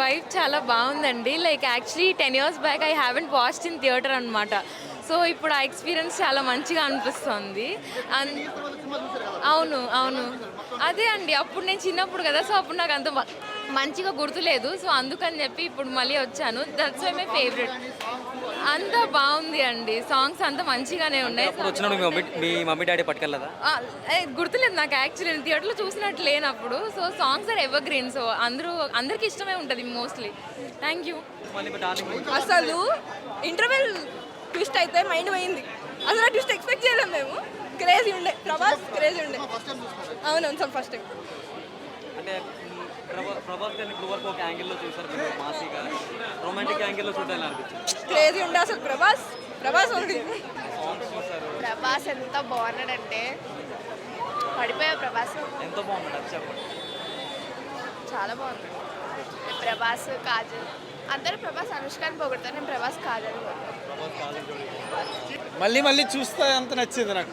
Vibe చాలా బాగుందండి. Like actually 10 years back I haven't watched in theatre అనమాట. So ఇప్పుడు ఆ ఎక్స్పీరియన్స్ చాలా మంచిగా అనిపిస్తుంది. అవును, అవును. అదే అండి. అప్పుడు నేను చిన్నప్పుడు కదా! సో అప్పుడు నాకు అంత మంచిగా గుర్తులేదు. సో అందుకని చెప్పి ఇప్పుడు మళ్ళీ వచ్చాను. That's why my favourite. అంతా బాగుంది అండి. సాంగ్స్ అంతా మంచిగానే ఉన్నాయి. అప్పుడు వచ్చినప్పుడు మీ మమ్మీ డాడీ పట్టుకెళ్ళదా? గుర్తులేదు నాకు యాక్చువల్లీ. నేను థియేటర్‌లో చూసినట్టు లేనప్పుడు. So songs are evergreen. So అందరికి ఇష్టమే ఉంటుంది మోస్ట్లీ. Thank you. మళ్ళీ డార్లింగ్ మూవీ అసలు ఇంటర్వెల్ ట్విస్ట్ అయితే మైండ్ పోయింది. అసలు ఆ ట్విస్ట్ ఎక్స్పెక్ట్ చేయలేము మేము. క్రేజీ ఉండే ప్రభాస్, క్రేజీ ఉండే. అవునవును సార్, ఫస్ట్ టైం. అంటే ప్రభాస్ గారిని గ్లోవర్ ఒక యాంగిల్లో చూసారు మీరు, మాసీగా రొమాంటిక్ యాంగిల్లో చూడాలని అనిపించింది. క్రేజీ ఉండే అసలు ప్రభాస్ ఉంది. సాంగ్స్ చూసారు, ప్రభాస్ ఎంత బాగున్నాడంటే పడిపోయా. ప్రభాస్ ఎంతో బాగుంటుంది అది చెప్పండి. చాలా బాగున్నాడు. ప్రభాస్, కాజల్ అందరూ ప్రభాస్ అనుష్కాని పొగుడతారు. నేను ప్రభాస్ కాజల్ ప్రభాస్ కాలేజ్ మళ్ళీ చూస్తే అంత నచ్చింది నాకు.